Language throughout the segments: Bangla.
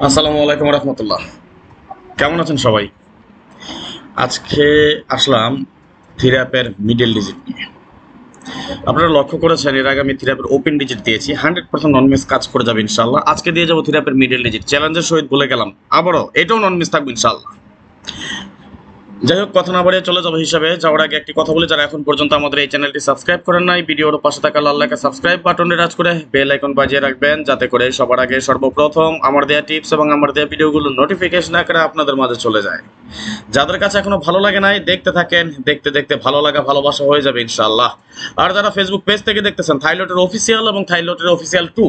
আসসালামু আলাইকুম রহমতুল্লাহ। কেমন আছেন সবাই? আজকে আসলাম থিরাপের মিডল ডিজিট নিয়ে। আপনারা লক্ষ্য করেছেন এর আগে আমি থিরাপের ওপেন ডিজিট দিয়েছি, 100% নন মিস কাজ করে যাবে ইনশাল্লাহ। আজকে দিয়ে যাবো থিরাপের মিডল ডিজিট, চ্যালেঞ্জের সহিত বলে গেলাম, আবারও এটাও নন মিস থাকবে ইনশাল্লাহ। যাই হোক, কথা না বাড়িয়ে চলে যাবো হিসাবে যাওয়ার আগে একটি কথা বলি, যারা এখন পর্যন্ত আমাদের এই চ্যানেলটি সাবস্ক্রাইব করেন নাই, ভিডিওর পাশে থাকা লাল লেখা সাবস্ক্রাইব বাটনে টাচ করে বেল আইকন বাজিয়ে রাখবেন, যাতে করে সবার আগে সর্বপ্রথম আমার দেয়া টিপস এবং আমার দেয়া ভিডিওগুলো নোটিফিকেশন আকারে আপনাদের মাঝে চলে যায়। যাদের কাছে এখনো ভালো লাগে নাই, দেখতে থাকেন, দেখতে দেখতে ভালো লাগা ভালোবাসা হয়ে যাবে ইনশাআল্লাহ। আর যারা ফেসবুক পেজ থেকে দেখতেছেন, থাইলটের অফিসিয়াল এবং থাইলটের অফিসিয়াল 2,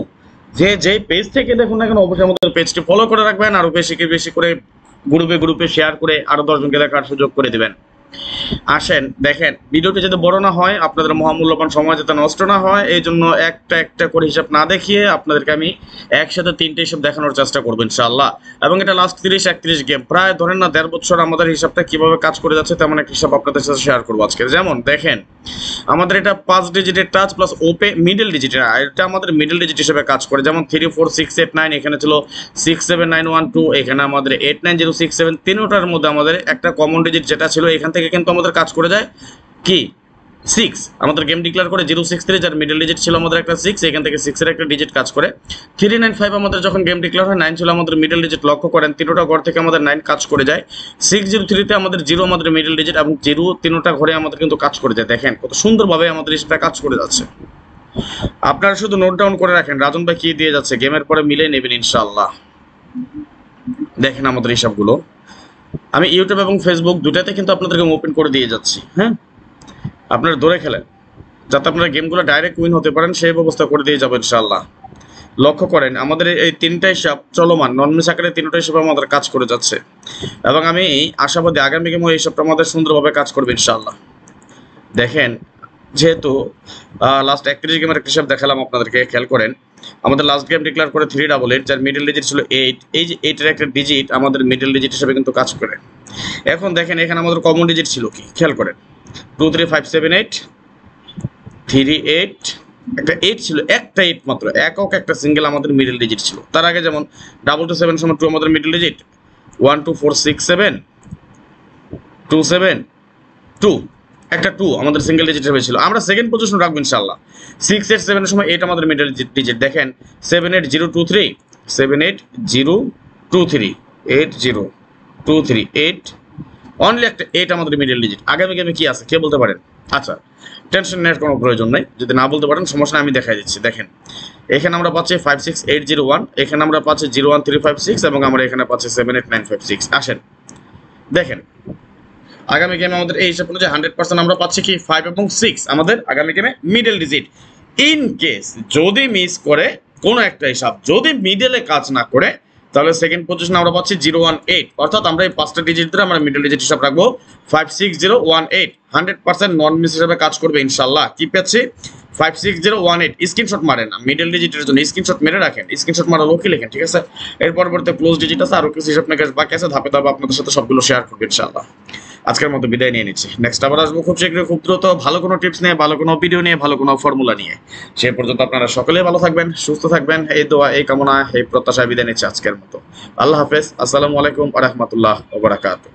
যে পেজ থেকে দেখুন না কেন, অবশ্যই আমাদের পেজটি ফলো করে রাখবেন, আরো বেশি করে গ্রুপে শেয়ার করে আরো 10 জনকে দেখার সুযোগ করে দিবেন। আসেন দেখেন, ভিডিওটি যাতে বড় না হয়, আপনাদের মহামূল্যবান সময় যাতে নষ্ট না হয়, এই জন্য একটা করে হিসাব না দেখিয়ে আপনাদেরকে আমি একসাথে 3টে হিসাব দেখানোর চেষ্টা করবো ইনশাআল্লাহ। এবং এটা লাস্ট 30-31 গেম, প্রায় ধরেন না 1.5 বছর আমাদের হিসাবটা কিভাবে কাজ করে যাচ্ছে তেমন একটা হিসাব আপনাদের সাথে শেয়ার করবো আজকে। যেমন দেখেন, আমাদের এটা 5 ডিজিটের টাচ প্লাস ওপে মিডল ডিজিটের, এটা আমাদের মিডল ডিজিট হিসেবে কাজ করে। যেমন 3 4 6 8 9, এখানে ছিল 6 7 9 1 2, এখানে আমাদের 8 9 0 6 7, তিনটার মধ্যে আমাদের একটা কমন ডিজিট যেটা ছিল এখান থেকে কিন্তু আমাদের কাজ করে যায় কি 6। আমাদের গেম ডিক্লেয়ার করে 063, যার মিডল ডিজিট ছিল আমাদের একটা 6, এখান থেকে 6 এর একটা ডিজিট কাজ করে। 395 আমাদের যখন গেম ডিক্লেয়ার হয় 9 ছিল আমাদের মিডল ডিজিট, লক্ষ্য করেন তিনটা ঘর থেকে আমাদের 9 কাজ করে যায়। 603 তে আমাদের 0 আমাদের মিডল ডিজিট, এবং 0 তিনটা ঘরে আমাদের কিন্তু কাজ করে যায়। দেখেন কত সুন্দরভাবে আমাদের হিসেবটা কাজ করে যাচ্ছে। আপনারা শুধু নোট ডাউন করে রাখেন, রাজন ভাই কি দিয়ে যাচ্ছে গেমের পরে মিলে নেবেন ইনশাআল্লাহ। দেখেন আমাদের হিসাবগুলো আমি ইউটিউব এবং ফেসবুক দুটাতে কিন্তু আপনাদেরকে ওপেন করে দিয়ে যাচ্ছি। হ্যাঁ, আপনারা ধরে খেলেন যাতে আপনারা গেমগুলো ডাইরেক্ট উইন হতে পারেন, সেই ব্যবস্থা করে দিয়ে যাবো ইনশাআল্লাহ। লক্ষ্য করেন আমাদের এই 3টা হিসাব চলমান, নন মিস আকারে 3টা হিসাব আমাদের কাজ করে যাচ্ছে, এবং আমি আশাবাদী আগামী গেমও এই হিসাবটা আমাদের সুন্দরভাবে কাজ করবে ইনশাআল্লাহ। দেখেন, যেহেতু লাস্ট 31 গেমের একটা হিসাব দেখালাম আপনাদেরকে, খেয়াল করেন আমাদের লাস্ট গেম ডিক্লেয়ার করে 388, যার মিডল ডিজিট ছিল 8, এই যে 8 এর একটা ডিজিট আমাদের মিডল ডিজিট হিসেবে কিন্তু কাজ করে। এখন দেখেন এখানে আমাদের কমন ডিজিট ছিল কি, খেয়াল করেন 2 3 5 7 8 3 8, একটা 8 ছিল, একটা 8 মাত্র, একক একটা সিঙ্গেল আমাদের মিডল ডিজিট ছিল। তার আগে যেমন 2 2 7 2 আমাদের মিডল ডিজিট, 1 2 4 6 7 2 7 2, একটা 2 আমাদের সিঙ্গেল ডিজিট হয়েছিল। আমরা সেকেন্ড পজিশন রাখবো ইনশাআল্লাহ। 6 8 7 এর সময় 8 আমাদের মিডল ডিজিট, দেখেন 7 8 0 2 3 7 8 0 2 3 8 0 2 3 8, অনলি একটা 8 আমাদের মিডল ডিজিট। আগামী গেমে কি আছে কে বলতে পারেন? আচ্ছা, টেনশন নেওয়ার কোনো প্রয়োজন নেই, যদি না বলতে পারেন সমস্যা, আমি দেখাই দিচ্ছি। দেখেন এখানে আমরা পাচ্ছি 5 6 8 0 1, এখানে আমরা পাচ্ছি 0 1 3 5 6, এবং আমরা এখানে পাচ্ছি 7 8 9 5 6। আসেন দেখেন আগামী গেমে আমাদের এই হিসাব অনুযায়ী 100% আমরা পাচ্ছি কি 5 এবং 6 আমাদের আগামী গেমে মিডল ডিজিট। ইন কেস যদি মিস করে কোনো একটা হিসাব, যদি মিডলে কাজ না করে, তাহলে সেকেন্ড পজিশন আমরা পাচ্ছি 0 1 8, অর্থাৎ আমরা এই 5টা ডিজিট ধরে আমরা মিডল ডিজিট হিসাব রাখবো 5 6 0 1 8, 100% নন মিস হিসাবে কাজ করবে ইনশাআল্লাহ। কি পাচ্ছি 5 6 0 1 8, স্ক্রিনশট মারেন না, মিডল ডিজিটের জন্য স্ক্রিনশট মেরে রাখেন, স্ক্রিনশট মারা লোকে লেখেন, ঠিক আছে? এর পরবর্তী ক্লোজ ডিজিট আছে, আরো কিছু হিসাব নাকি বাকি আছে, ধাপে ধাপে আপনাদের সাথে সবগুলো শেয়ার করবো ইনশাআল্লাহ। আজকের মতো বিদায় নিয়ে নিচ্ছি, নেক্সট আবার আসবো খুব শীঘ্রই, খুব দ্রুত, ভালো কোনো টিপস নিয়ে, ভালো কোনো ভিডিও নিয়ে, ভালো কোনো ফর্মুলা নিয়ে। সে পর্যন্ত আপনারা সকলেই ভালো থাকবেন, সুস্থ থাকবেন, এই দোয়া, এই কামনা, এই প্রত্যাশায় বিদায় নিচ্ছি আজকের মতো। আল্লাহ হাফেজ, আসসালামু আলাইকুম ওয়া রাহমাতুল্লাহি ওয়া বারাকাতুহু।